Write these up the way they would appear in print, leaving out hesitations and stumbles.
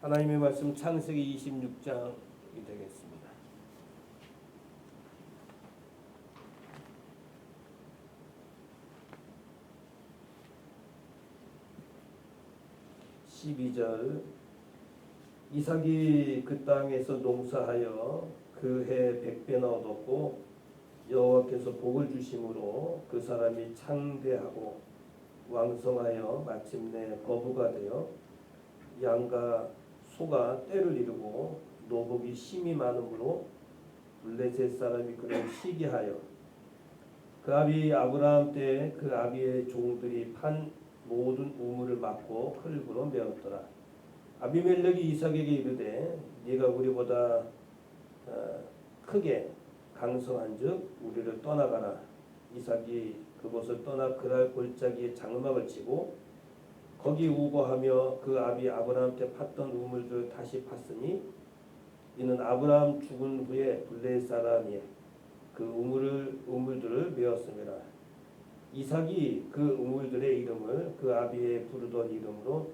하나님의 말씀 창세기 26장이 되겠습니다. (12절) 이삭이 그 땅에서 농사하여 그 해 100배나 얻었고 여호와께서 복을 주심으로 그 사람이 창대하고 왕성하여 마침내 거부가 되어 양과 소가 떼를 이루고 노복이 심히 많으므로 블레셋 사람이 그를 시기하여 그 아비 아브라함 때에 그 아비의 종들이 판 모든 우물을 막고 흙으로 메었더라. 아비멜렉이 이삭에게 이르되 네가 우리보다 크게 강성한즉 우리를 떠나가라. 이삭이 그곳을 떠나 그랄 골짜기에 장막을 치고 거기 우거하며 그 아비 아브라함 때 팠던 우물들을 다시 팠으니 이는 아브라함 죽은 후에 블레셋 사람이 그 우물들을 메었습니다. 이삭이 그 우물들의 이름을 그 아비의 부르던 이름으로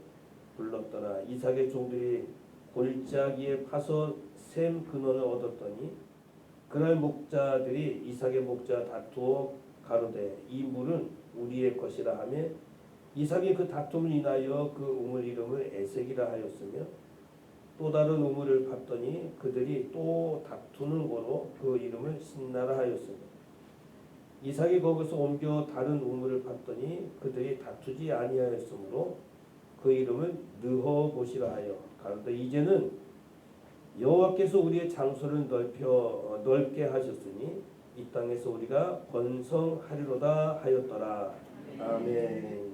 불렀더라. 이삭의 종들이 골짜기에 파서 샘 근원을 얻었더니 그날 목자들이 이삭의 목자 다투어 가로되 이 물은 우리의 것이라 하며 이삭이 그 다툼을 인하여 그 우물 이름을 에색이라 하였으며 또 다른 우물을 봤더니 그들이 또 다투는 고로 그 이름을 신나라 하였으며 이삭이 거기서 옮겨 다른 우물을 봤더니 그들이 다투지 아니하였으므로 그 이름을 느허봇이라 하여 가로되 이제는 여호와께서 우리의 장소를 넓게 하셨으니 이 땅에서 우리가 번성하리로다 하였더라. 아멘.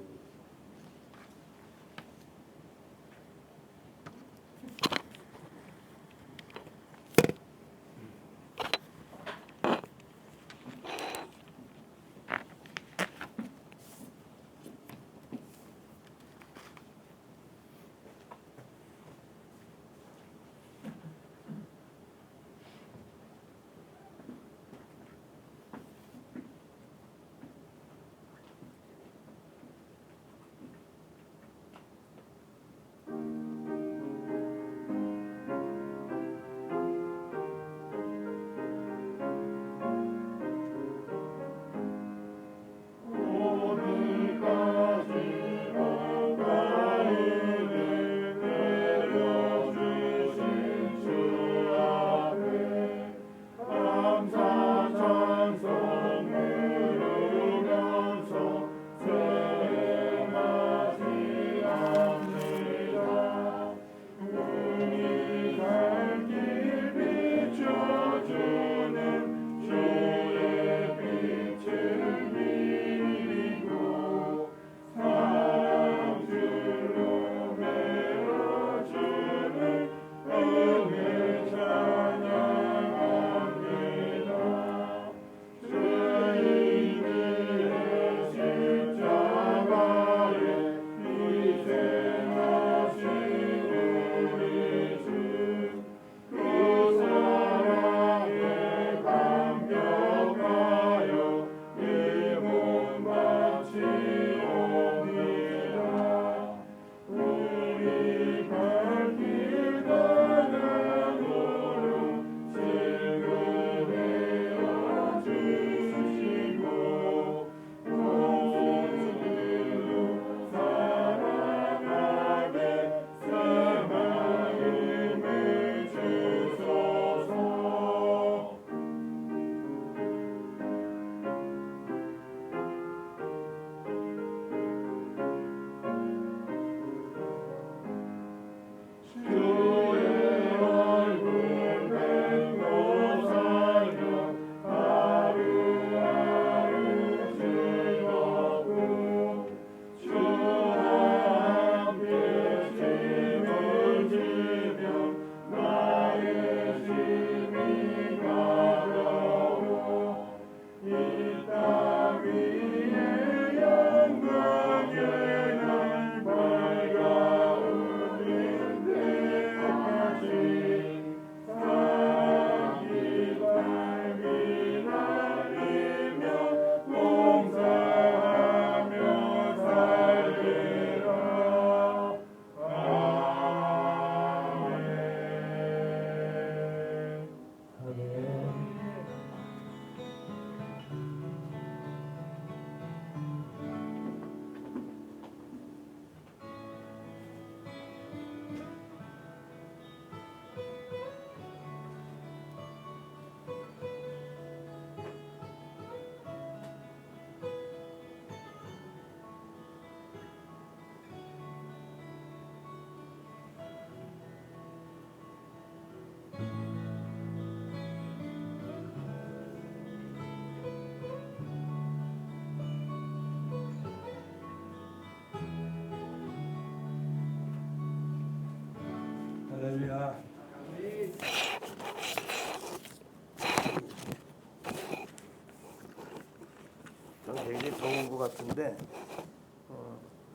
같은데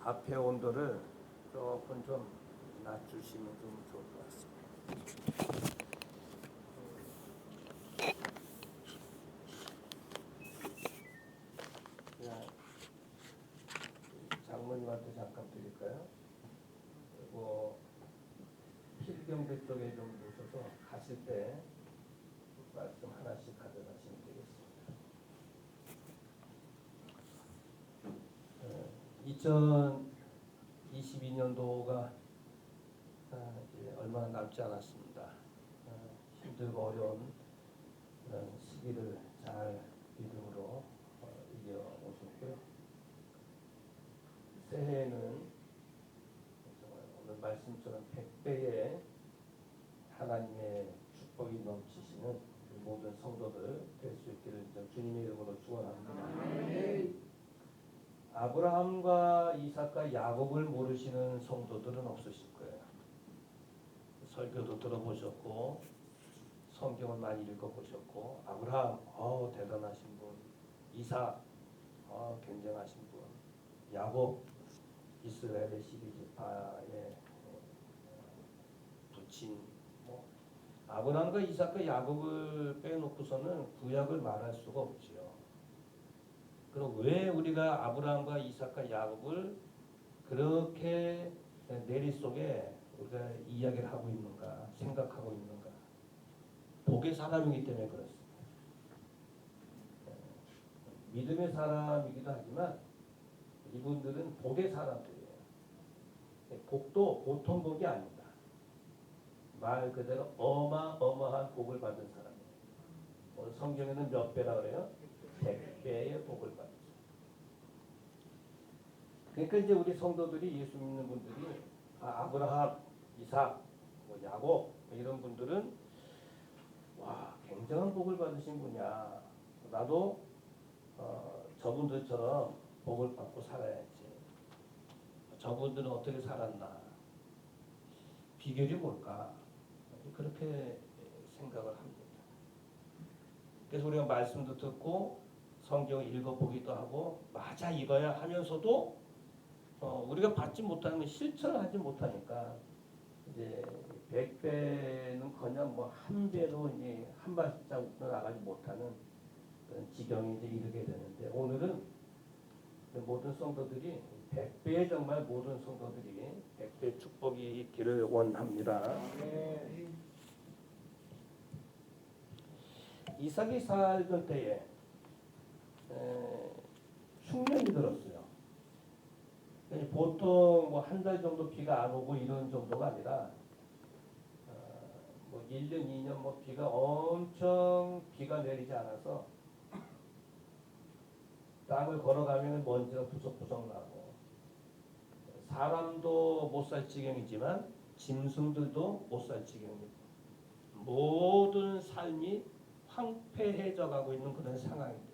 앞에 온도를 조금 좀 낮추시면 좀 좋을 것 같습니다. 그냥 장모님한테 잠깐 드릴까요? 그리고 필경대 쪽에 좀 오셔서 가실 때 말씀 하나씩 가져가시면 되겠습니다. 2022년도가 이제 얼마 남지 않았습니다. 힘들고 어려운 그런 시기를 잘 믿음으로 이겨오셨고요. 새해에는 정말 오늘 말씀처럼 100배의 하나님의 축복이 넘치시는 모든 성도들 될 수 있기를 주님의 이름으로 축원합니다. 아브라함과 이삭과 야곱을 모르시는 성도들은 없으실 거예요. 설교도 들어보셨고 성경을 많이 읽어보셨고 아브라함 대단하신 분, 이삭 굉장하신 분, 야곱 이스라엘의 12지파의 부친 아브라함과 이삭과 야곱을 빼놓고서는 구약을 말할 수가 없지요. 그럼 왜 우리가 아브라함과 이삭과 야곱을 그렇게 내리 속에 우리가 이야기를 하고 있는가, 생각하고 있는가? 복의 사람이기 때문에 그렇습니다. 믿음의 사람이기도 하지만 이분들은 복의 사람들이에요. 복도 보통 복이 아닙니다. 말 그대로 어마어마한 복을 받은 사람이에요. 오늘 성경에는 몇 배라 그래요? 100배의 복을 받았어요. 그러니까 이제 우리 성도들이 예수 믿는 분들이 아브라함, 이삭, 야곱 이런 분들은 와 굉장한 복을 받으신 분이야. 나도 저분들처럼 복을 받고 살아야지. 저분들은 어떻게 살았나? 비결이 뭘까? 그렇게 생각을 합니다. 그래서 우리가 말씀도 듣고 성경을 읽어보기도 하고 맞아 이거야 하면서도 우리가 받지 못하는 건 실천을 하지 못하니까 이제 100배는커녕 한 배로 이제 한 발자국도 나가지 못하는 그런 지경에 이제 이르게 되는데 오늘은 모든 성도들이 100배의 정말 모든 성도들이 100배 축복이 있기를 원합니다. 이삭이 살던 때에 흉년이 들었어요. 보통 한 달 정도 비가 안 오고 이런 정도가 아니라 1년, 2년 비가 엄청 비가 내리지 않아서 땅을 걸어가면 먼지가 부석부석 나고 사람도 못 살 지경이지만 짐승들도 못 살 지경입니다. 모든 삶이 황폐해져 가고 있는 그런 상황입니다.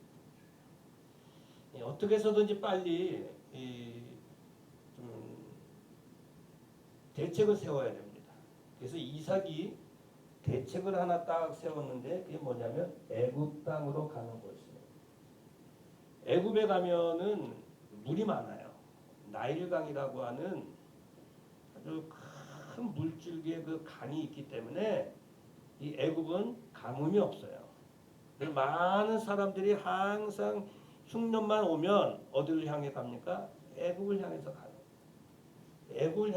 어떻게 해서든지 빨리 대책을 세워야 됩니다. 그래서 이삭이 대책을 하나 딱 세웠는데 그게 뭐냐면 애굽 땅으로 가는 것이에요. 애굽에 가면은 물이 많아요. 나일강이라고 하는 아주 큰 물줄기의 그 강이 있기 때문에 이 애굽은 가뭄이 없어요. 많은 사람들이 항상 흉년만 오면 어디를 향해 갑니까? 애굽을 향해서 가요. 애굽을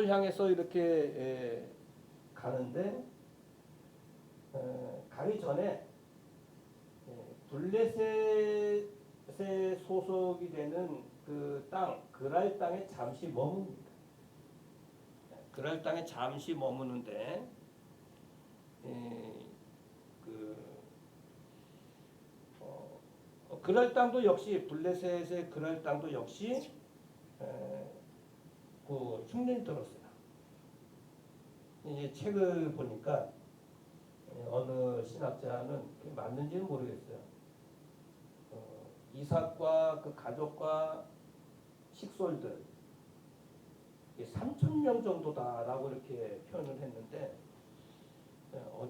향해서 이렇게 가는데 가기 전에 블레셋에 소속이 되는 그 땅, 그랄 땅에 잠시 머뭅니다. 그랄 땅에 잠시 머무는데 그랄 땅도 역시 블레셋의 그랄 땅도 역시 그 흉년이 들었어요. 이제 책을 보니까 어느 신학자는 그게 맞는지는 모르겠어요. 이삭과 그 가족과 식솔들 3,000명 정도다라고 이렇게 표현을 했는데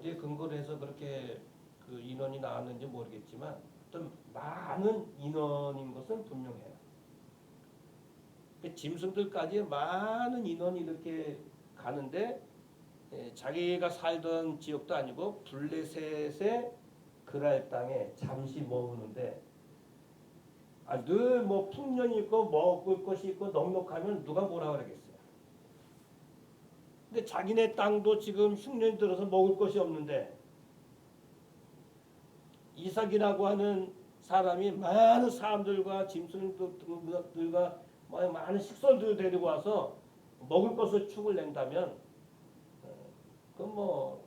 어디에 근거를 해서 그렇게 그 인원이 나왔는지 모르겠지만 어떤 많은 인원인 것은 분명해요. 그 짐승들까지 많은 인원이 이렇게 가는데 자기가 살던 지역도 아니고 블레셋의 그랄 땅에 잠시 머무는데 늘 뭐 풍년이 있고 먹을 것이 있고 넉넉하면 누가 뭐라 그러겠어요. 근데 자기네 땅도 지금 흉년이 들어서 먹을 것이 없는데 이삭이라고 하는 사람이 많은 사람들과 짐승들과 많은 식솔들을 데리고 와서 먹을 것을 축을 낸다면 그건 뭐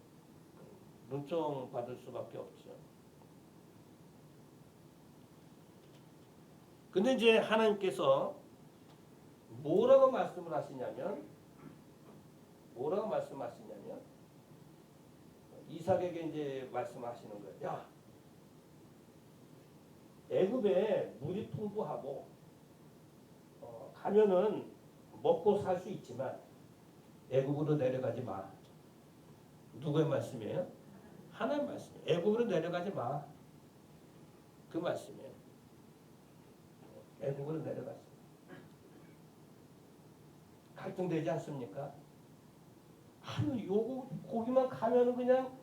눈총 받을 수밖에 없죠. 근데 이제 하나님께서 뭐라고 말씀하시냐면 이삭에게 이제 말씀하시는 거예요. 야, 애굽에 물이 풍부하고 가면은 먹고 살 수 있지만 애굽으로 내려가지 마. 누구의 말씀이에요? 하나님 말씀이에요. 애굽으로 내려가지 마. 그 말씀이에요. 애굽으로 내려갔습니다. 갈등되지 않습니까? 요거 거기만 가면은 그냥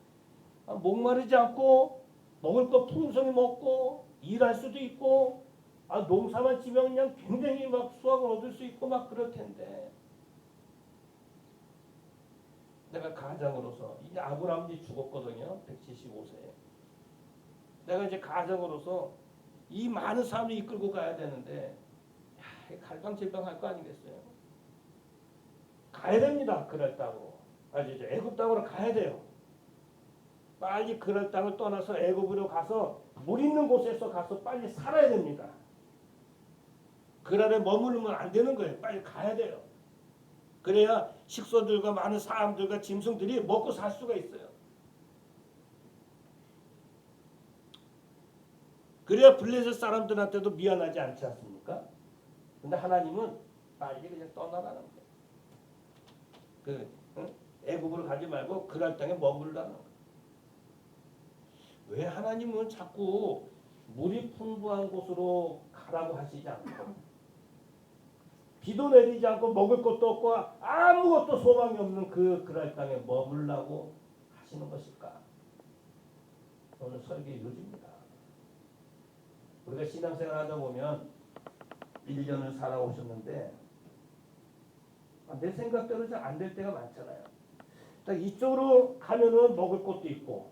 목마르지 않고 먹을 거 풍성히 먹고 일할 수도 있고 농사만 지면 그냥 굉장히 막 수확을 얻을 수 있고 막 그럴 텐데 내가 가장으로서 이제 아브라함이 죽었거든요. 175세에. 내가 이제 가장으로서 이 많은 사람을 이끌고 가야 되는데 갈팡질팡할 거 아니겠어요? 가야 됩니다. 그럴 땅으로. 이제 애굽 땅으로 가야 돼요. 빨리 그럴 땅을 떠나서 애굽으로 가서 물 있는 곳에서 가서 빨리 살아야 됩니다. 그날에 머무르면 안 되는 거예요. 빨리 가야 돼요. 그래야 식소들과 많은 사람들과 짐승들이 먹고 살 수가 있어요. 그래야 블레셋 사람들한테도 미안하지 않지 않습니까? 근데 하나님은 빨리 그냥 떠나라는 거예요. 애굽으로 가지 말고 그랄 땅에 머물라는 거예요. 왜 하나님은 자꾸 물이 풍부한 곳으로 가라고 하시지 않고 비도 내리지 않고 먹을 것도 없고 아무것도 소망이 없는 그랄 땅에 머물라고 하시는 것일까? 오늘 설교의 요지입니다. 우리가 신앙생활 하다 보면 1년을 살아오셨는데 내 생각대로 잘 안 될 때가 많잖아요. 딱 이쪽으로 가면은 먹을 것도 있고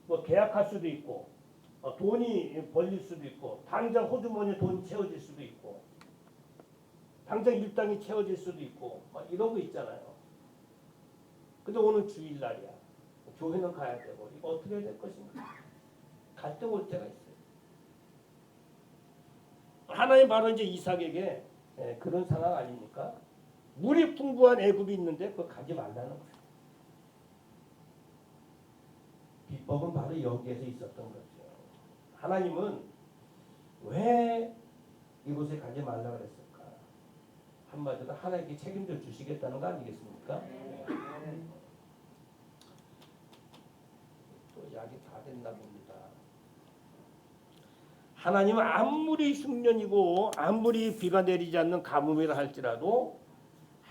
뭐 계약할 수도 있고 돈이 벌릴 수도 있고 당장 호주머니에 돈이 채워질 수도 있고 당장 일당이 채워질 수도 있고 막 이런 거 있잖아요. 근데 오늘 주일날이야. 교회는 가야 되고 이거 어떻게 해야 될 것인가? 갈등 올 때가 있어요. 하나님 바로 이제 이삭에게 그런 상황 아닙니까? 물이 풍부한 애굽이 있는데 그거 가지 말라는 거예요. 비법은 바로 여기에서 있었던 거죠. 하나님은 왜 이곳에 가지 말라 그랬을까? 한마디로 하나님께 책임져 주시겠다는 거 아니겠습니까? 또 약이 다 됐나 봅니다. 하나님은 아무리 흉년이고 아무리 비가 내리지 않는 가뭄이라 할지라도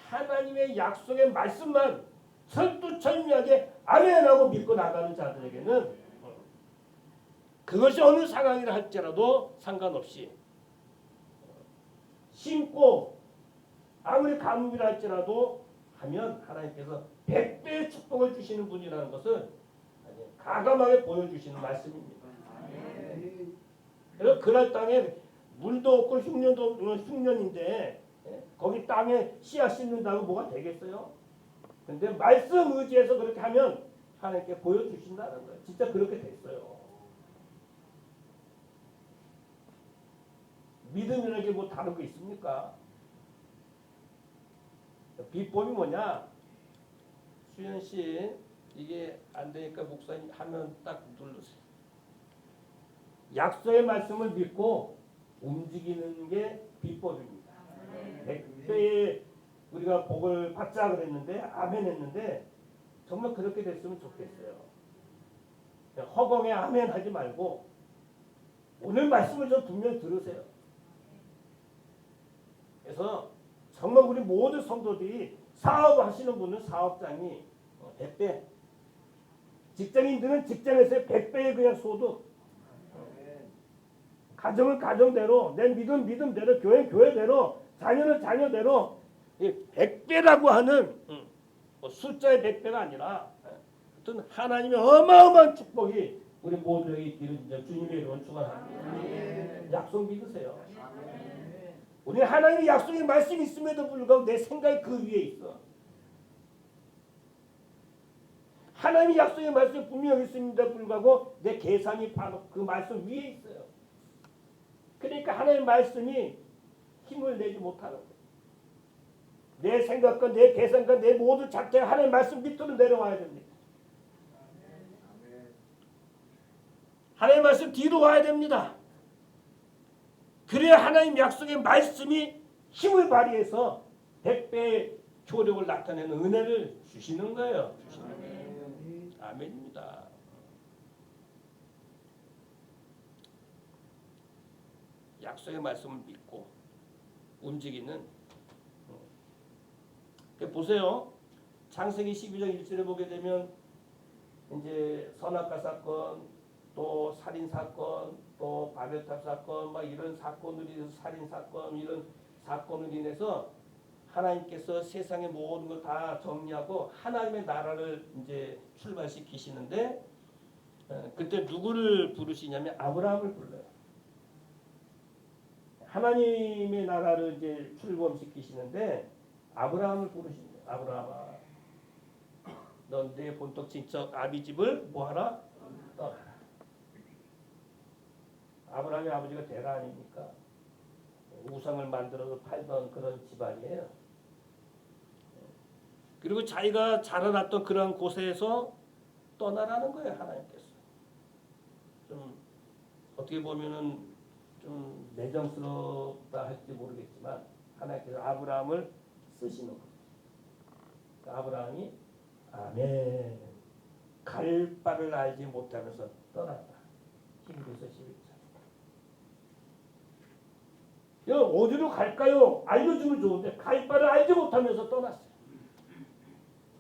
하나님의 약속의 말씀만 철두철미하게 아멘하고 믿고 나가는 자들에게는 그것이 어느 상황이라 할지라도 상관없이 심고 아무리 가뭄이라 할지라도 하면 하나님께서 100배의 축복을 주시는 분이라는 것을 가감하게 보여주시는 말씀입니다. 그래서 그날 땅에 물도 없고 흉년인데 거기 땅에 씨앗 심는다고 뭐가 되겠어요? 근데 말씀 의지해서 그렇게 하면 하나님께 보여주신다는 거예요. 진짜 그렇게 됐어요. 믿음이라는 게 뭐 다른 거 있습니까? 비법이 뭐냐? 수현 씨 이게 안 되니까 목사님 하면 딱 누르세요. 약속의 말씀을 믿고 움직이는 게 비법입니다. 100배의 우리가 복을 받자 그랬는데 아멘 했는데 정말 그렇게 됐으면 좋겠어요. 허공에 아멘 하지 말고 오늘 말씀을 좀 분명히 들으세요. 그래서 정말 우리 모든 성도들이 사업하시는 분은 사업장이 100배, 직장인들은 직장에서의 100배의 그냥 소득, 가정은 가정대로, 내 믿음 믿음대로, 교회 교회대로, 자녀는 자녀대로 100배라고 하는 숫자의 100배가 아니라 하여튼 하나님의 어마어마한 축복이 우리 모두에게 있기를 주님의 이름으로 축원합니다. 약속 믿으세요. 우리 하나님의 약속의 말씀이 있음에도 불구하고 내 생각이 그 위에 있어. 하나님의 약속의 말씀이 분명히 있음에도 불구하고 내 계산이 바로 그 말씀 위에 있어요. 그러니까 하나님의 말씀이 힘을 내지 못하는 거예요. 내 생각과 내 계산과 내 모든 자체가 하나님의 말씀 밑으로 내려와야 됩니다. 하나님의 말씀 뒤로 와야 됩니다. 그래야 하나님 약속의 말씀이 힘을 발휘해서 100배의 효력을 나타내는 은혜를 주시는 거예요. 아멘입니다. 약속의 말씀을 믿고 움직이는 보세요. 창세기 12장 1절에 보게 되면 이제 선악과 사건, 또 살인 사건, 또 바벨탑 사건, 막 이런 사건으로 인해서 살인 사건, 이런 사건으로 인해서 하나님께서 세상의 모든 걸 다 정리하고 하나님의 나라를 이제 출발시키시는데 그때 누구를 부르시냐면 아브라함을 불러요. 하나님의 나라를 이제 출범시키시는데 아브라함을 부르십니다. 아브라함아, 넌 내 본토 친척 아비 집을 뭐하라? 떠나라. 아브라함의 아버지가 데라 아닙니까? 우상을 만들어서 팔던 그런 집안이에요. 그리고 자기가 자라났던 그런 곳에서 떠나라는 거예요. 하나님께서. 좀 어떻게 보면은 좀 내정스럽다 할지 모르겠지만 하나님께서 아브라함을 쓰시는 거예요. 그러니까 아브라함이 아멘 갈 바를 알지 못하면서 떠났다. 히브리서 11장. 어디로 갈까요? 알려주면 좋은데 갈 바를 알지 못하면서 떠났어요.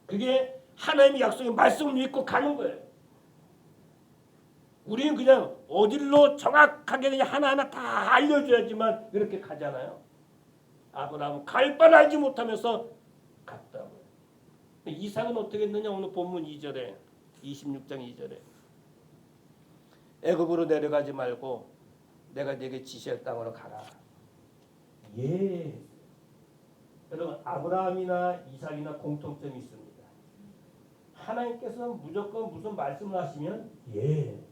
그게 하나님의 약속의 말씀을 믿고 가는 거예요. 우리는 그냥 어디로 정확하게 그냥 하나하나 다 알려줘야지만 이렇게 가잖아요. 아브라함은 갈 바를 알지 못하면서 갔다고요. 이삭은 어떻게 했느냐? 오늘 본문 2절에 26장 2절에 애굽으로 내려가지 말고 내가 네게 지시할 땅으로 가라. 예. 여러분 아브라함이나 이삭이나 공통점이 있습니다. 하나님께서 무조건 무슨 말씀을 하시면 예.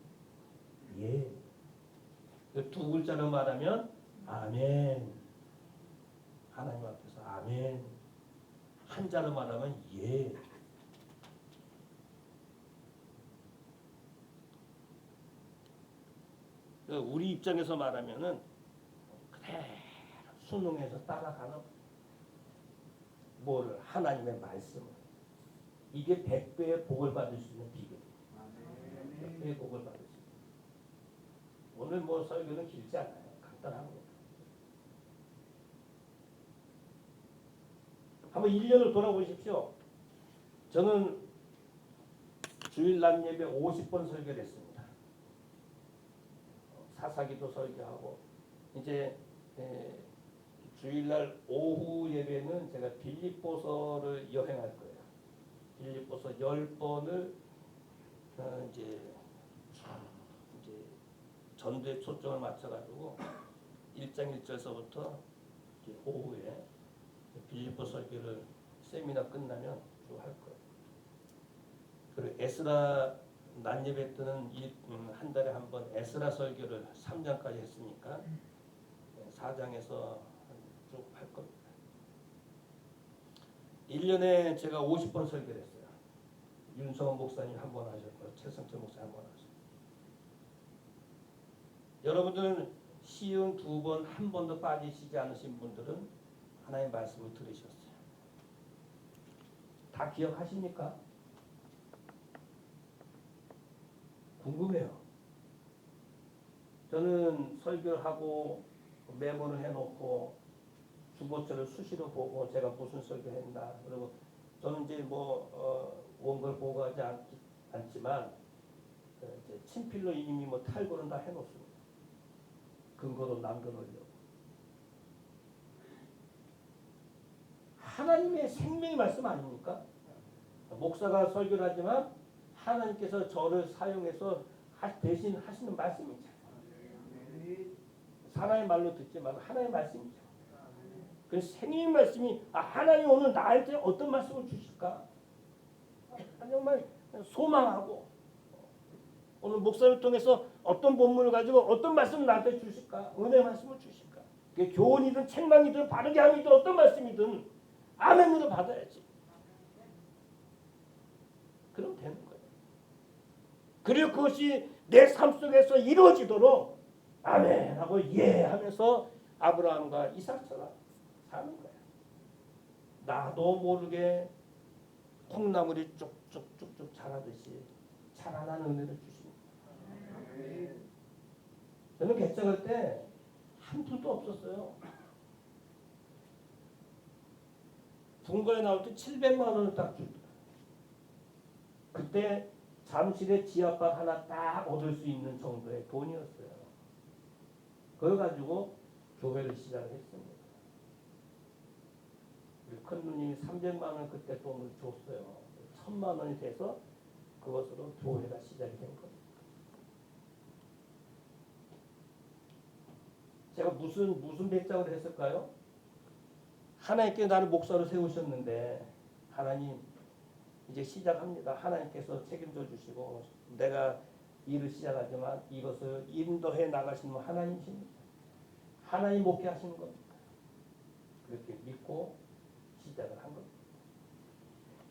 예. 두 글자로 말하면 아멘. 하나님 앞에서 아멘. 한 자로 말하면 예. 우리 입장에서 말하면은 그래 순응해서 따라가는 뭐를 하나님의 말씀을 이게 100배의 복을 받을 수 있는 비결이에요. 100배의 복을 받을 수 있는. 오늘 뭐 설교는 길지 않아요. 간단한 겁니다. 한번 1년을 돌아보십시오. 저는 주일 낮 예배 50번 설교를 했습니다. 사사기도 설교하고 이제 주일날 오후 예배는 제가 빌립보서를 여행할 거예요. 빌립보서 10번을 이제 전도에 초점을 맞춰가지고 1장 1절서부터 오후에 빌립보 설교를 세미나 끝나면 쭉 할 거예요. 그리고 에스라 낮 예배 때는 한 달에 한 번 에스라 설교를 3장까지 했으니까 4장에서 쭉 할 겁니다. 1년에 제가 50번 설교를 했어요. 윤성원 목사님 한 번 하셨고 최성철 목사님 한 번 하셨고 여러분들은 시흥 2번 한 번도 빠지시지 않으신 분들은 하나님의 말씀을 들으셨어요. 다 기억하십니까? 궁금해요. 저는 설교하고 메모를 해놓고 중보처를 수시로 보고 제가 무슨 설교했나. 그리고 저는 이제 온 걸 보고하지 않지만 이제 친필로 이미 탈고는 다 해놓습니다. 근거로 남겨놓으려고. 하나님의 생명의 말씀 아닙니까? 목사가 설교를 하지만 하나님께서 저를 사용해서 대신 하시는 말씀이죠. 사람의 말로 듣지 말고 하나님의 말씀이죠. 그 생명의 말씀이 하나님 오늘 나한테 어떤 말씀을 주실까? 정말 소망하고 오늘 목사를 통해서 어떤 본문을 가지고 어떤 말씀을 나한테 주실까? 은혜의 말씀을 주실까? 그게 교훈이든 책망이든 바르게 함이든 어떤 말씀이든 아멘으로 받아야지. 그럼 되는 거예요. 그리고 그것이 내 삶 속에서 이루어지도록 아멘 하고 예 하면서 아브라함과 이삭처럼 사는 거야. 나도 모르게 콩나물이 쭉쭉쭉쭉 자라듯이 자라나는 은혜를 주십니다. 저는 개척할 때 한 푼도 없었어요. 분과에 나올 때 700만 원을 딱 주더라. 그때 잠실에 지하방 하나 딱 얻을 수 있는 정도의 돈이었어요. 그걸 가지고 교회를 시작을 했습니다. 우리 큰 누님이 300만 원 그때 돈을 줬어요. 1000만 원이 돼서 그것으로 교회가 시작이 된 겁니다. 제가 무슨 배짱을 했을까요? 하나님께 나를 목사로 세우셨는데 하나님 이제 시작합니다. 하나님께서 책임져 주시고 내가 일을 시작하지만 이것을 인도해 나가시는 분 하나님이십니다. 하나님 목회하시는 겁니다. 그렇게 믿고 시작을 한 겁니다.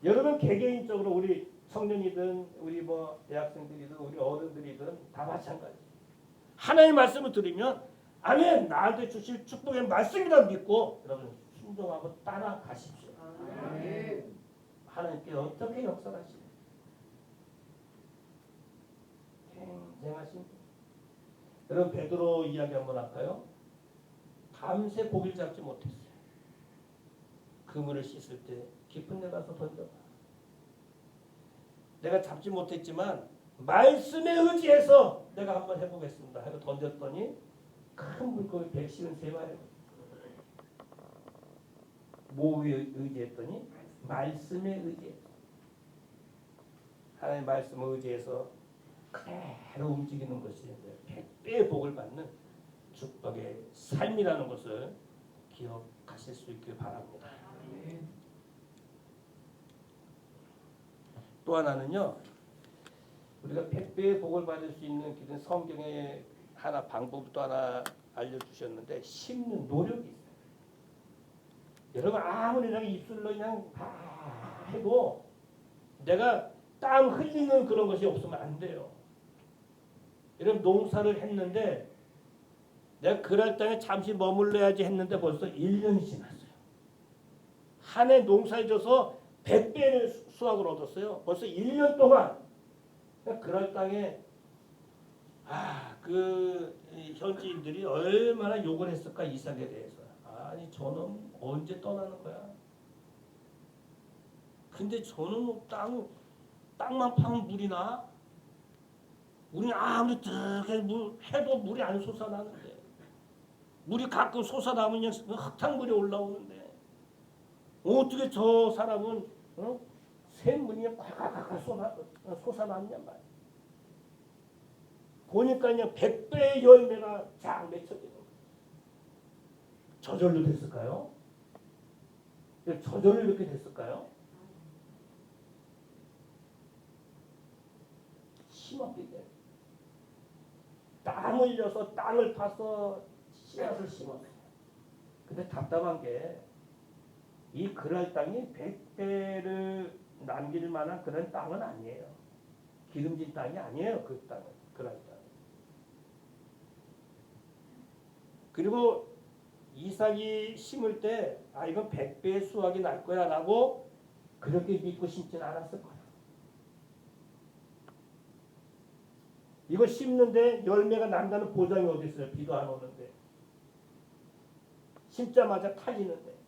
여러분 개개인적으로 우리 청년이든 우리 대학생들이든 우리 어른들이든 다 마찬가지. 하나님의 말씀을 들으면 아멘 나한테 주실 축복의 말씀이라 믿고 여러분 순종하고 따라가십시오. 아멘. 하나님께 어떻게 역사하시는 굉장하신 분. 여러분 베드로 이야기 한번 할까요? 밤새 고기를 잡지 못했어요. 그물을 씻을 때 깊은 데 가서 던져봐. 내가 잡지 못했지만 말씀에 의지해서 내가 한번 해보겠습니다 하고 던졌더니 큰 물고기 153마리. 뭐에 의지했더니 말씀에 의지했어. 하나님의 말씀에 의지해서 그대로 움직이는 것이 100배의 복을 받는 축복의 삶이라는 것을 기억하실 수 있길 바랍니다. 또 하나는요. 우리가 100배의 복을 받을 수 있는 길은 성경에 하나 방법도 하나 알려주셨는데 심는 노력이 있어요. 여러분 아무리 내가 입술로 그냥 다 해도 내가 땀 흘리는 그런 것이 없으면 안 돼요. 여러분 농사를 했는데 내가 그럴 땅에 잠시 머물러야지 했는데 벌써 1년이 지났어요. 한 해 농사해줘서 100배의 수확을 얻었어요. 벌써 1년 동안 그럴 땅에 그 현지인들이 얼마나 욕을 했을까 이삭에 대해서. 아니 저놈 언제 떠나는 거야? 근데 저놈 땅만 파면 물이 나? 우리는 아무리 뜨게 해도 물이 안 솟아나는데 물이 가끔 솟아나면 그냥 흙탕물이 올라오는데 어떻게 저 사람은 샘물이 꽉꽉 솟아나느냐 말이야. 보니까 그냥 100배의 열매가 쫙 맺혀지는 거예요. 저절로 됐을까요? 저절로 이렇게 됐을까요? 심었기 때문에. 땀 흘려서 땅을 파서 씨앗을 심었어요. 근데 답답한 게 이 그랄 땅이 100배를 남길 만한 그런 땅은 아니에요. 기름진 땅이 아니에요. 그 땅은. 그랄 땅. 그리고 이삭이 심을 때 이건 100배의 수확이 날 거야 라고 그렇게 믿고 심지는 않았을 거야. 이거 심는데 열매가 난다는 보장이 어디 있어요? 비도 안 오는데. 심자마자 탈리는데.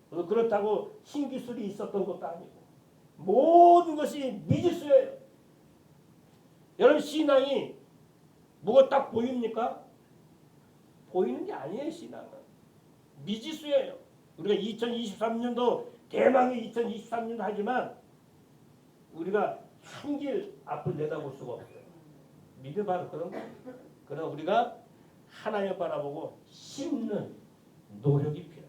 그렇다고 신기술이 있었던 것도 아니고 모든 것이 미지수예요. 여러분 신앙이 뭐가 딱 보입니까? 보이는 게 아니에요. 신앙은 미지수예요. 우리가 2023년도 대망의 2023년 하지만 우리가 한 길 앞을 내다볼 수가 없어요. 믿음 바로 그런 거예요. 그러나 우리가 하나님을 바라보고 심는 노력이 필요합니다.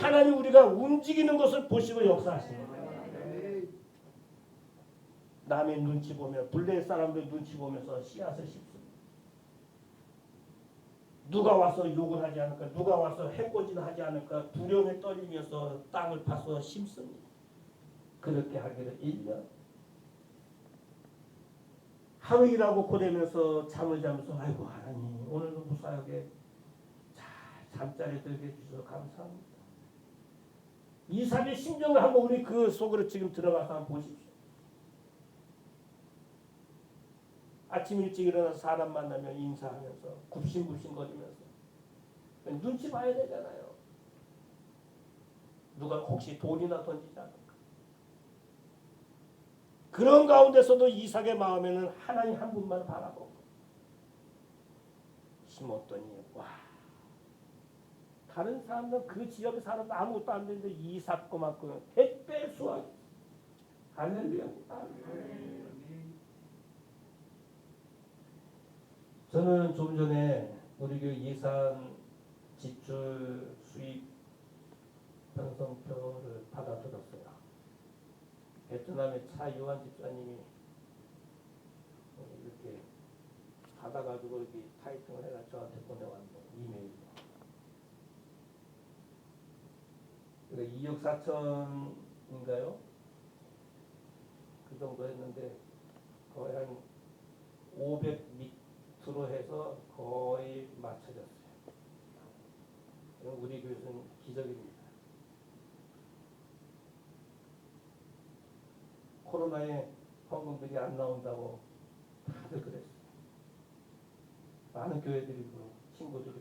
하나님 우리가 움직이는 것을 보시고 역사하시는 거예요. 남의 눈치 보며 블레 사람들 눈치 보면서 씨앗을 심습니다. 누가 와서 욕을 하지 않을까, 누가 와서 해코지를 하지 않을까 두려움에 떨리면서 땅을 파서 심습니다. 그렇게 하기를 1년 하루 일하고 고되면서 잠을 자면서 아이고 하나님 오늘도 무사하게 잘 잠자리 들게 해주셔서 감사합니다. 이삭의 심정을 한번 우리 그 속으로 지금 들어가서 한번 보십시오. 아침 일찍 일어나서 사람 만나면 인사하면서 굽신굽신거리면서 눈치 봐야 되잖아요. 누가 혹시 돈이나 던지지 않을까. 그런 가운데서도 이삭의 마음에는 하나님 한 분만 바라보고 심었더니 와 다른 사람들은 그 지역의 사람도 아무것도 안 되는데 이삭 것만큼은 100배 수확. 할렐루야. 저는 좀 전에 우리 교회 예산 지출 수입 편성표를 받아들었어요. 베트남의 차유한 집사님이 이렇게 받아가지고 이렇게 타이핑을 해가 저한테 보내왔는 이메일로. 그러니까 2억 4천인가요? 그 정도 했는데 거의 한 500 밑으로 해서 거의 맞춰졌어요. 우리 교회는 기적입니다. 코로나에 헌금들이 안 나온다고 다들 그랬어요. 많은 교회들이 그러고 친구들이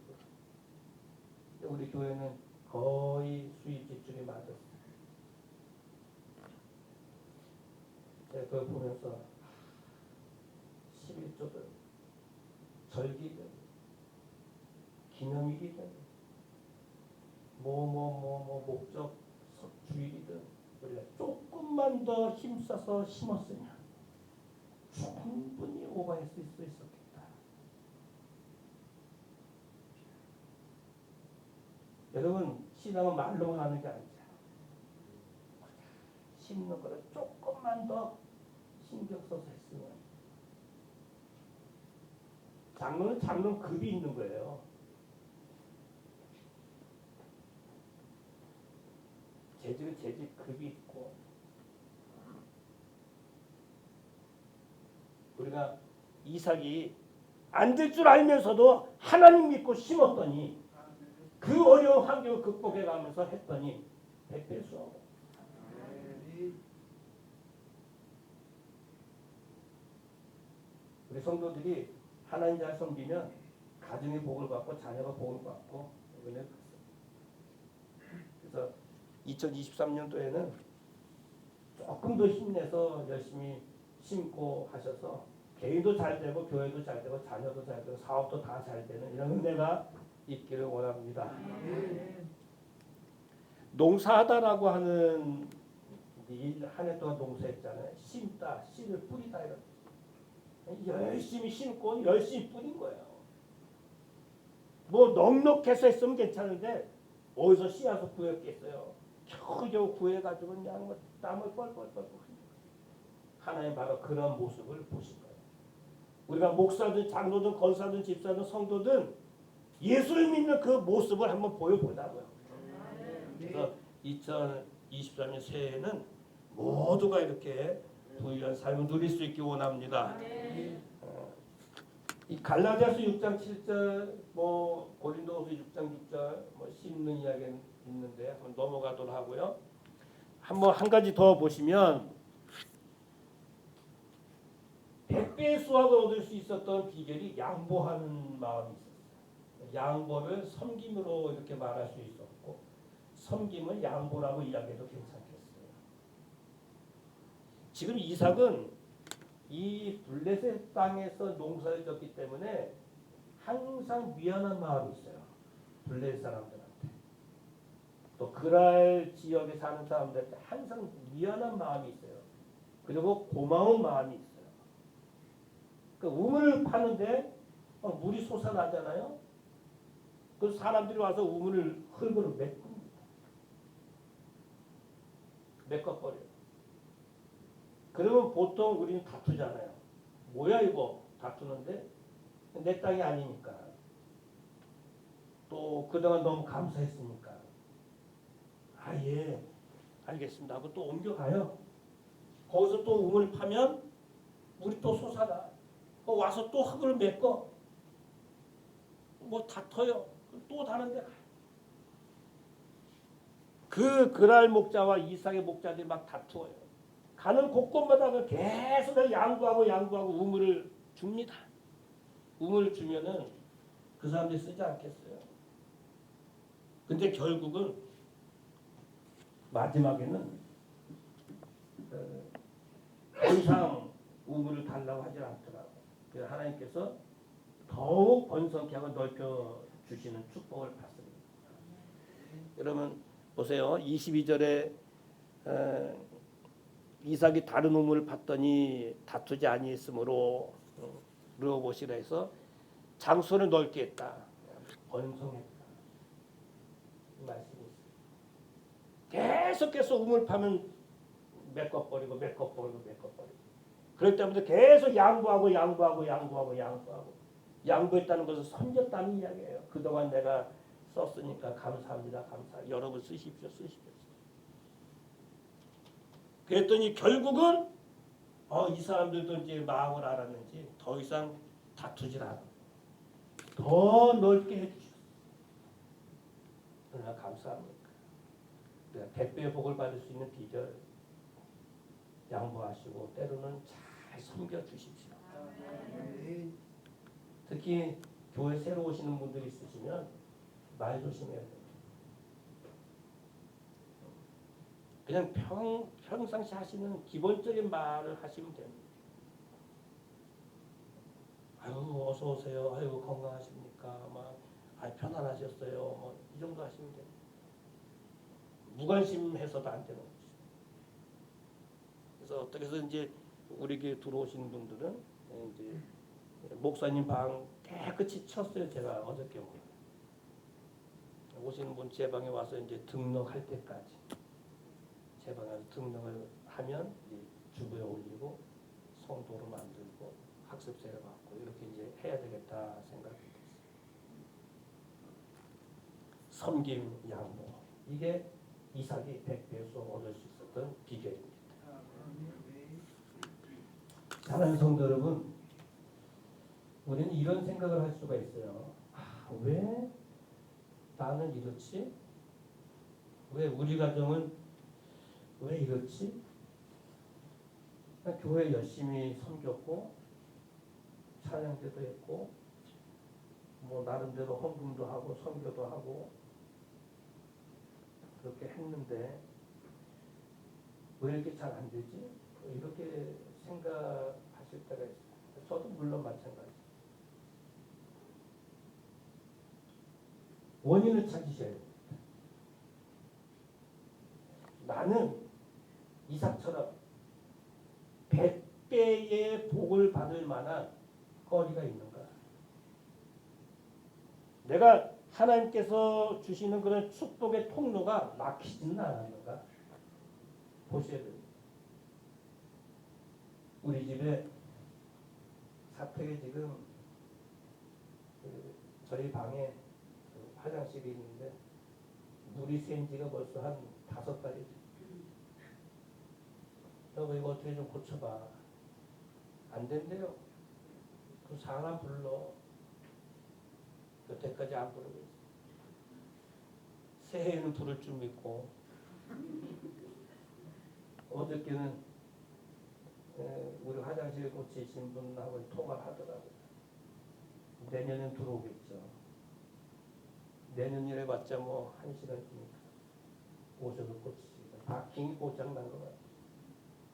그러고. 우리 교회는 거의 수입 지출이 맞았어요. 제가 그걸 보면서 11조든 절기든 기념일이든 목적 주일이든 우리가 조금만 더 힘써서 심었으면 충분히 오버할 수 있었겠다. 여러분 신앙은 말로만 하는 게 아니죠. 심는 거를 조금만 더 신경 써서 했으면 장로는 급이 있는 거예요. 재직은 재직 급이 있고 우리가 이삭이 안 될 줄 알면서도 하나님 믿고 심었더니 그 어려운 환경을 극복해 가면서 했더니 100배 수확. 우리 성도들이 하나님 잘 섬기면 가정의 복을 받고 자녀가 복을 받고 은혜를 받습니다. 그래서 2023년도에는 조금 더 힘내서 열심히 심고 하셔서 개인도 잘 되고 교회도 잘 되고 자녀도 잘 되고 사업도 다 잘 되는 이런 은혜가 있기를 원합니다. 농사하다라고 하는 일 한 해 동안 농사했잖아요. 심다, 씨를 뿌리다 이런. 열심히 심고 열심히 뿌린 거예요. 뭐 넉넉해서 했으면 괜찮은데 어디서 씨앗을 구했겠어요. 겨우겨우 구해가지고 그냥 뭐 땀을 뻘뻘뻘 하나님 바로 그런 모습을 보신 거예요. 우리가 목사든 장로든 권사든 집사든 성도든 예수를 믿는 그 모습을 한번 보여보자고요. 그래서 2023년 새해에는 모두가 이렇게 부유한 삶을 누릴 수 있기 원합니다. 이 갈라디아서 6장 7절, 뭐 고린도후서 6장 6절, 뭐 심는 이야기는 있는데 한번 넘어가도록 하고요. 한번 한 가지 더 보시면 100배의 수확을 얻을 수 있었던 비결이 양보하는 마음이 있었어요. 양보를 섬김으로 이렇게 말할 수 있었고 섬김을 양보라고 이야기해도 괜찮겠어요. 지금 이삭은 이 블레셋 땅에서 농사를 졌기 때문에 항상 미안한 마음이 있어요. 블레셋 사람들한테. 또 그랄 지역에 사는 사람들한테 항상 미안한 마음이 있어요. 그리고 고마운 마음이 있어요. 그 우물을 파는데 물이 솟아나잖아요. 그 사람들이 와서 우물을 흙으로 메꿔버려요. 그러면 보통 우리는 다투잖아요. 뭐야 이거 다투는데 내 땅이 아니니까. 또 그동안 너무 감사했으니까. 아 예 알겠습니다 하고 또 옮겨가요. 거기서 또 우물 파면 물이 또 솟아나. 와서 또 흙을 메꿔. 뭐 다퉈요. 또 다른 데 가요. 그 그랄 목자와 이삭의 목자들이 막 다투어요. 가는 곳곳마다 계속 양보하고 우물을 줍니다. 우물을 주면은 그 사람들이 쓰지 않겠어요. 근데 결국은 마지막에는 더 이상 우물을 달라고 하지 않더라고요. 그래서 하나님께서 더욱 번성케 하고 넓혀 주시는 축복을 받습니다. 여러분 보세요. 22절에 이삭이 다른 우물을 봤더니 다투지 아니했으므로 르호봇이라 해서 장소를 넓게 했다. 번성했다. 이 말씀이 있어요. 계속 우물 파면 메꿔버리고 그럴 때부터 계속 양보하고 양보했다는 것은 섬겼다는 이야기예요. 그동안 내가 썼으니까 감사합니다. 여러분 쓰십시오. 그랬더니 결국은 이 사람들도 이제 마음을 알았는지 더 이상 다투질 않아. 더 넓게 해주셨어. 얼마나 감사합니까? 100배의 복을 받을 수 있는 비결 양보하시고 때로는 잘 섬겨주십시오. 특히 교회 새로 오시는 분들이 있으시면 말 조심해야 돼요. 그냥 평상시 하시는 기본적인 말을 하시면 됩니다. 아유 어서 오세요. 아유 건강하십니까? 편안하셨어요. 이 정도 하시면 됩니다. 무관심해서도 안 되는 거죠. 그래서 어떻게 해서 이제 우리 교회 들어오시는 분들은 이제 목사님 방 깨끗이 쳤어요. 제가 어저께 오시는 분 제 방에 와서 이제 등록할 때까지 제 방에 와서 등록을 하면 이제 주부에 올리고 성도로 만들고 학습제를 받고 이렇게 이제 해야 되겠다 생각이 됐어요. 섬김, 양보 이게 이삭이 100배의 수확을 얻을 수 있었던 비결입니다. 사랑하는 성도 여러분, 우리는 이런 생각을 할 수가 있어요. 왜 나는 이렇지? 왜 우리 가정은 왜 이렇지? 교회 열심히 섬겼고 찬양대도 했고 나름대로 헌금도 하고 선교도 하고 그렇게 했는데 왜 이렇게 잘 안 되지? 이렇게 생각하실 때가 있어요. 저도 물론 마찬가지. 원인을 찾으셔야 됩니다. 나는 이삭처럼 100배의 복을 받을 만한 거리가 있는가? 내가 하나님께서 주시는 그런 축복의 통로가 막히지는 않았는가? 보셔야 됩니다. 우리 집에 사택에 지금 저희 방에 화장실이 있는데 물이 샌 지가 벌써 한 5달이지. 여보 이거 어떻게 좀 고쳐봐. 안 된대요. 그 사람 불러. 여태까지 안 부르고 있어. 새해에는 부를 줄 믿고 어저께는 우리 화장실 교회 고치신 분하고 통화를 하더라고요. 내년엔 들어오겠죠. 내년이래 봤자 뭐 1시간쯤이니까 오셔서 고치시고 박킹이 고장난 것 같아요.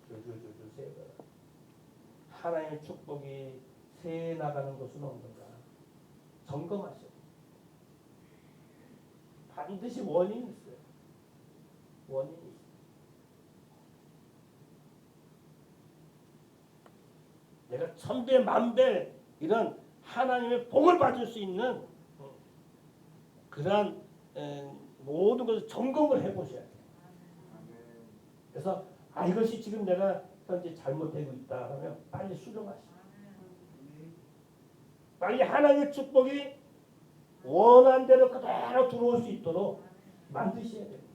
줄줄줄줄 새가 하나님의 축복이 새 나가는 곳은 없는가 점검하셔. 반드시 원인이 있어요. 원인이 있어요. 내가 천배 만배 이런 하나님의 복을 받을 수 있는 그러한 모든 것을 점검을 해보셔야 돼요. 그래서 이것이 지금 내가 현재 잘못되고 있다 하면 빨리 수정하시고 빨리 하나님의 축복이 원한 대로 그대로 들어올 수 있도록 만드셔야 됩니다.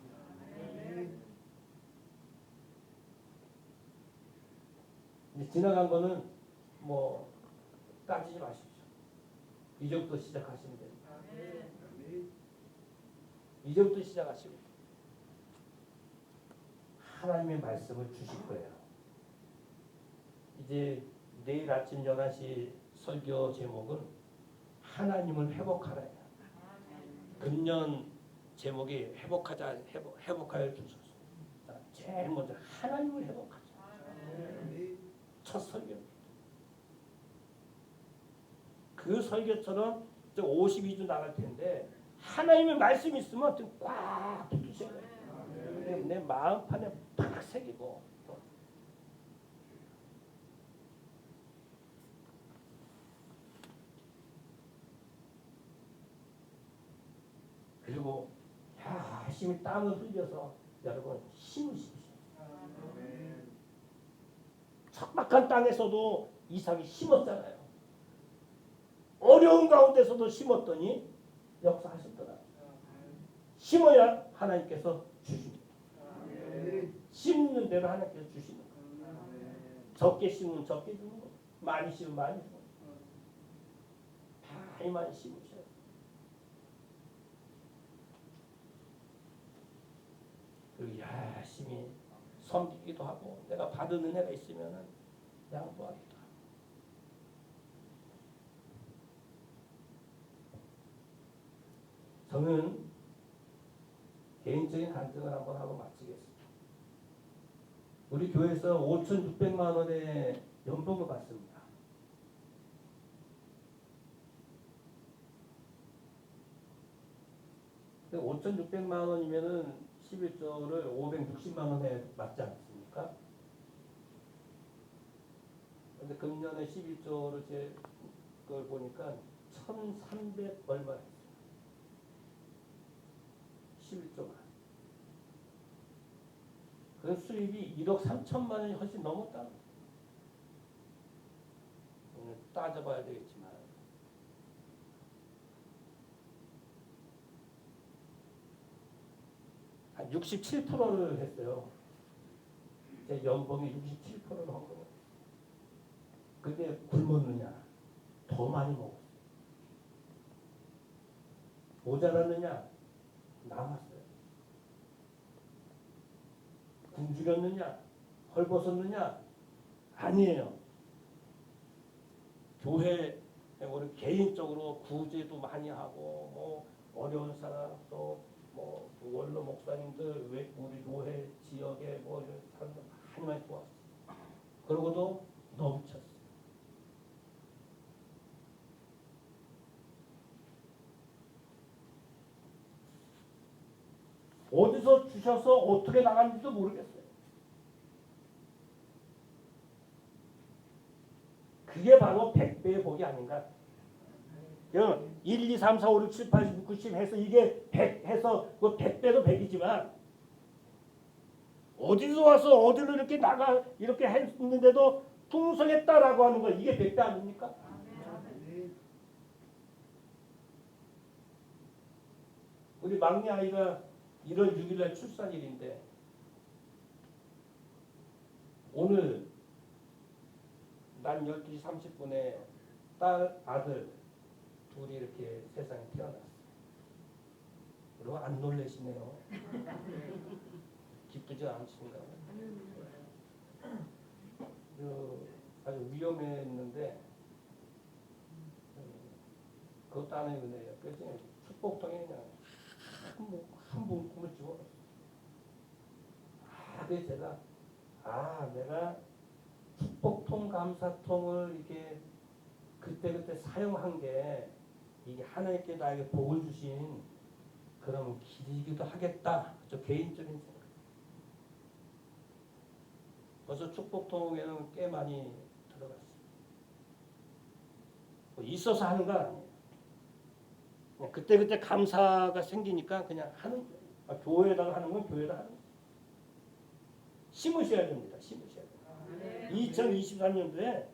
지나간 거는 뭐 따지지 마십시오. 이제부터 시작하시면 됩니다. 이제부터 시작하시고 하나님의 말씀을 주실 거예요. 이제 내일 아침 11시 설교 제목은 하나님을 회복하라예요. 금년 제목이 회복하여 주소서. 제일 먼저 하나님을 회복하자. 첫 설교입니다. 그 설교처럼 52주 나갈 텐데 하나님의 말씀이 있으면 꽉 붙으셔야 돼요. 내 마음판에 팍 새기고 그리고 열심히 땀을 흘려서 여러분 심으십시오. 척박한 땅에서도 이삭이 심었잖아요. 어려운 가운데서도 심었더니 역사하셨더라. 심어야 하나님께서 주십니다. 심는 대로 하나님께서 주시는 거예요. 적게 심으면 적게 주는 거예요. 많이 심으면 많이 주는 거예요. 많이 심으셔야 돼요. 그리고 열심히 섬기기도 하고 내가 받은 은혜가 있으면 양보하기도 하고 저는 개인적인 간증을 한번 하고 마치겠습니다. 우리 교회에서 5,600만 원의 연봉을 받습니다. 근데 5,600만 원이면은 11조를 560만 원에 맞지 않습니까? 근데 금년에 11조를 제 걸 보니까 1,300 얼마 했어요. 11조만. 그 수입이 1억 3천만 원이 훨씬 넘었다. 오늘 따져봐야 되겠지만 한 67%를 했어요. 제 연봉이 67%를 한 거예요. 근데 굶었느냐? 더 많이 먹었어요. 모자랐느냐? 남았어요. 굶주렸느냐? 헐벗었느냐? 아니에요. 교회 우리 개인적으로 구제도 많이 하고 뭐 어려운 사람 또 뭐 원로 목사님들 우리 교회 지역에 뭐 이런 사람들 많이 도왔어요. 그러고도 넘쳤어요. 어디서 주셔서 어떻게 나갔는지도 모르겠어요. 그게 바로 100배의 복이 아닌가. 1, 2, 3, 4, 5, 6, 7, 8, 9, 10 해서 이게 100 해서 그 100배도 100이지만 어디서 와서 어디로 이렇게 나가 이렇게 했는데도 풍성했다라고 하는 거 이게 100배 아닙니까? 우리 막내 아이가 1월 6일날 출산일인데 오늘 난 12시 30분에 딸 아들 둘이 이렇게 세상에 태어났어요. 그리고 안 놀라시네요. 기쁘지 않으신가? 아주 위험했는데 그것도 하나의 은혜예요. 그래서 축복통에 그냥 한 분 꿈을 집어넣었어요. 그래서 제가 내가 축복통 감사통을 이렇게 그때 사용한 게 이게 하나님께 나에게 복을 주신 그런 길이기도 하겠다. 저 개인적인 생각. 벌써 축복통에는 꽤 많이 들어갔어요. 뭐 있어서 하는 거 아니에요. 그때 감사가 생기니까 그냥 하는 거예요. 교회에다가 하는 건 교회에다 하는 거예요. 심으셔야 됩니다. 심으셔야 돼요. 2023년도에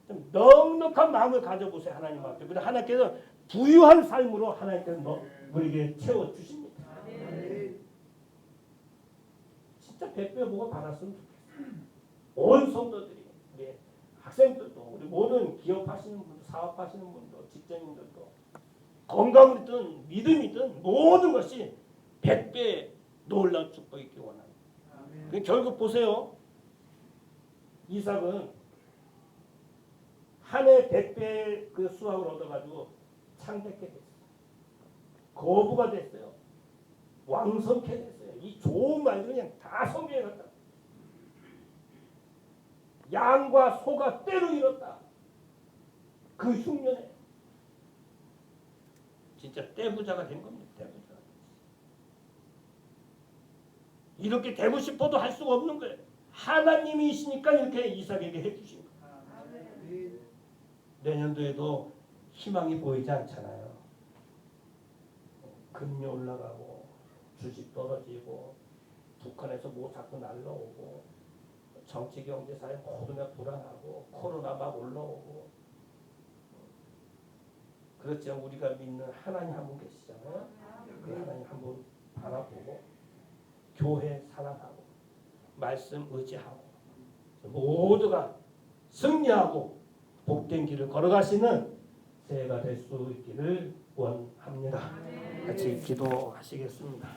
좀 넉넉한 마음을 가져보세요. 하나님 앞에. 그래 하나님께서 부유한 삶으로 하나님께서 우리에게 채워주십니다. 진짜 백배 복을 받았으면 좋겠어요. 온 성도들이, 우리 학생들도, 우리 모든 기업하시는 분들, 사업하시는 분들, 직장인들도 건강이든 믿음이든 모든 것이 100배 놀라운 축복이 있기 원합니다. 결국 보세요. 이삭은 한 해 100배 그 수확을 얻어가지고 창백해 됐어요. 거부가 됐어요. 왕성케 됐어요. 이 좋은 말들 그냥 다 성경에 갔다. 양과 소가 때로 잃었다. 그 흉년에 진짜 떼부자가 된 겁니다. 떼부자. 이렇게 되고 싶어도 할 수가 없는 거예요. 하나님이시니까 이렇게 이삭에게 해주신 거예요. 내년도에도 희망이 보이지 않잖아요. 금리 올라가고 주식 떨어지고 북한에서 뭐 자꾸 날라오고 정치 경제 사회 모두가 불안하고 코로나 막 올라오고 그렇지만 우리가 믿는 하나님 한 분 계시잖아요. 그 하나님 한 분 바라보고 교회 사랑하고 말씀 의지하고 모두가 승리하고 복된 길을 걸어가시는 새해가 될 수 있기를 원합니다. 같이 기도하시겠습니다.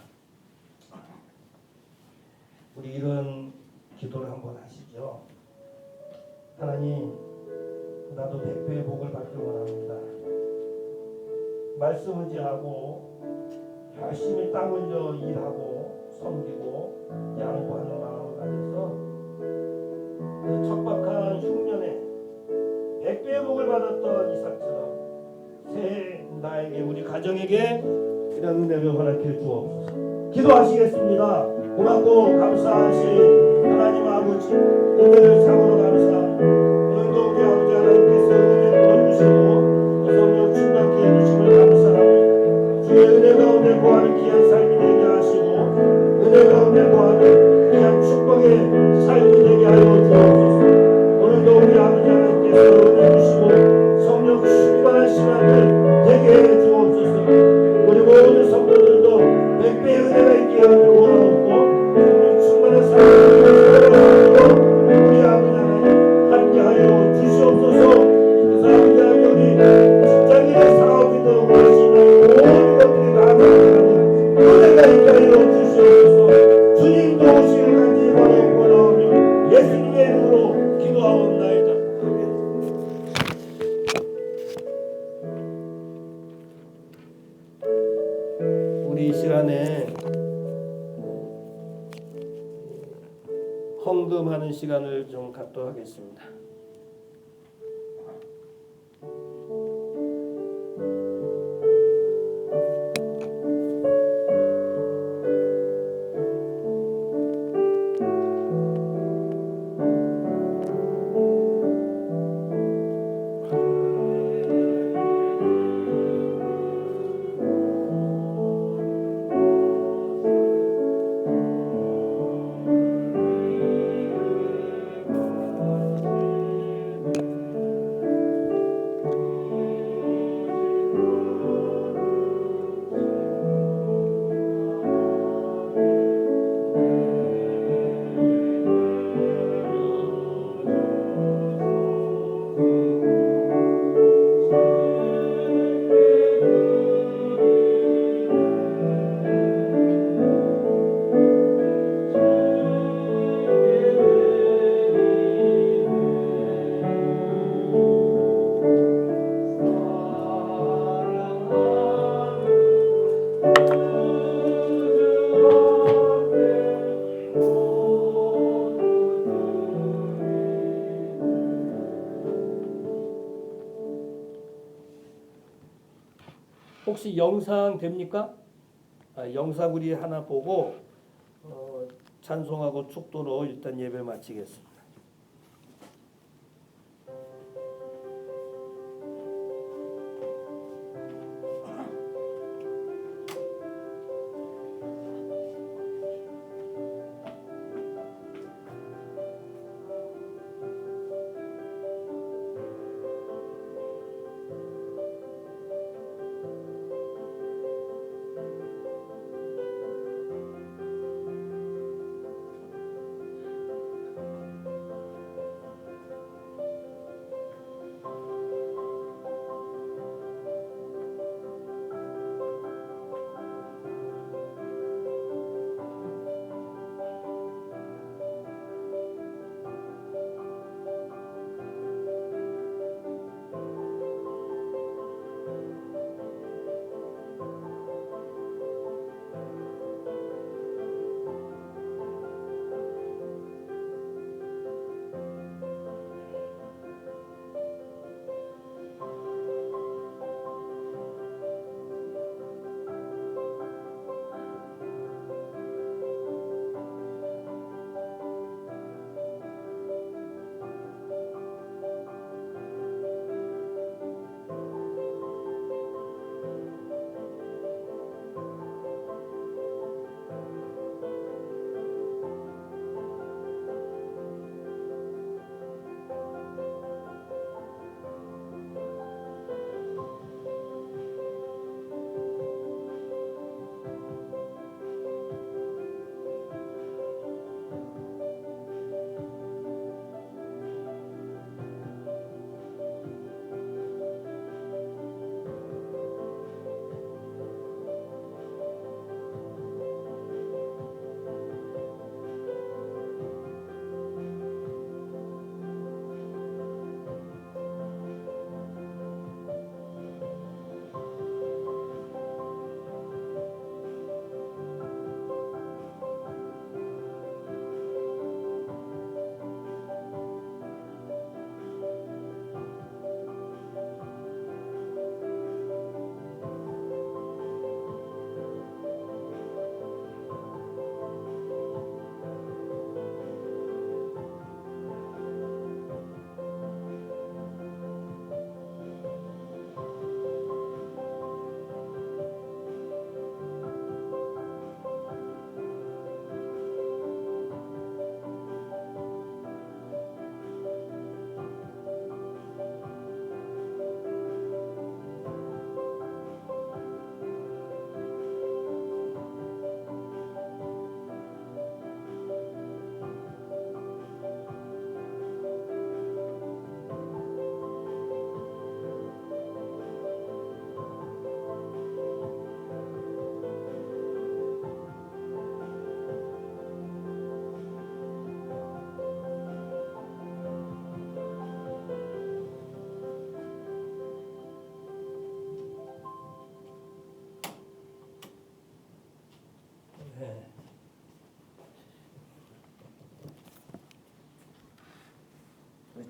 우리 이런 기도를 한번 하시죠. 하나님, 나도 100배의 복을 받길 원합니다. 말씀 의지하고 열심히 땀 흘려 일하고 섬기고 양보하는 마음을 가져서 그 척박한 흉년에 100배의 복을 받았던 이삭처럼 새해 나에게 우리 가정에게 이런 은혜를 허락해 주옵소서. 기도하시겠습니다. 고맙고 감사하신 하나님 아버지 은혜를 참으로 감사합니다. 오늘도 우리 아버지 하나님께서 은혜를 보여주시고 성령 충만케 해주심을 감사합니다. 주의 은혜 가운데 거하는 귀한 삶이 되게 하시고 은혜 가운데 거하는 귀한 축복의 삶이 되게 하여 주옵소서. 오늘도 우리 아버지 하나님께서 은혜 주시고 성령 충만한 시간을 되게 해 주옵소서. 우리 모든 성도들도 100배의 은혜가 있게 하여 원하옵고 성령 충만한 삶을 살아가시고 우리 아버지 하나님 함께하여 주시옵소서. 그래서 아버지 하나님 우리 직장인의 사업이든 무엇이든 모든 것들이 나아가는 은혜가 있게 하여 주시옵소서. 주님도 오시길 간절히 원하오며 예수님의 이름으로 기도하옵나이다. 우리 이 시간에 헌금하는 시간을 좀 갖도록 하겠습니다. 혹시 영상 됩니까? 영상 우리 하나 보고 찬송하고 축도로 일단 예배 마치겠습니다.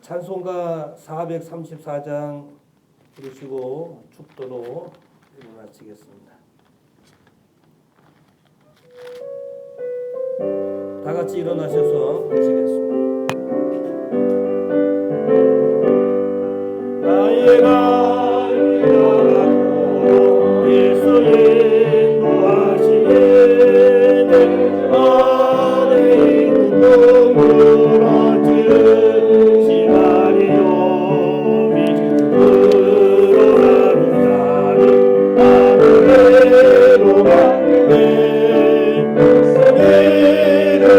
찬송가 434장 부르시고 축도로 예배 마치겠습니다. 다 같이 일어나셔서 부르시겠습니다. 나의 일어나고 예수의 인도하시네 내 안에 있는 무너지는 시나리오 밑으로 가는 자리 아무래로 가네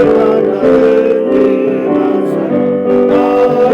만나는 이만 산 나의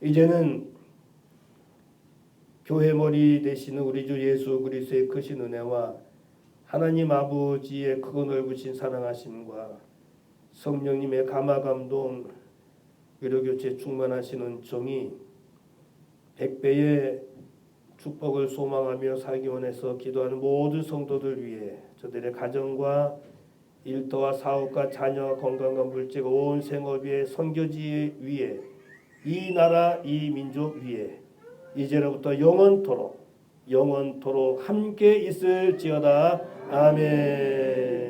이제는 교회 머리 되시는 우리 주 예수 그리스도의 크신 은혜와 하나님 아버지의 크고 넓으신 사랑하심과 성령님의 감화감동 위로교체 충만하시는 정이 100배의 축복을 소망하며 살기 원해서 기도하는 모든 성도들 위해 저들의 가정과 일터와 사업과 자녀 건강과 물질 온 생업 위에 선교지 위에 이 나라 이 민족 위에 이제로부터 영원토록 함께 있을지어다. 아멘.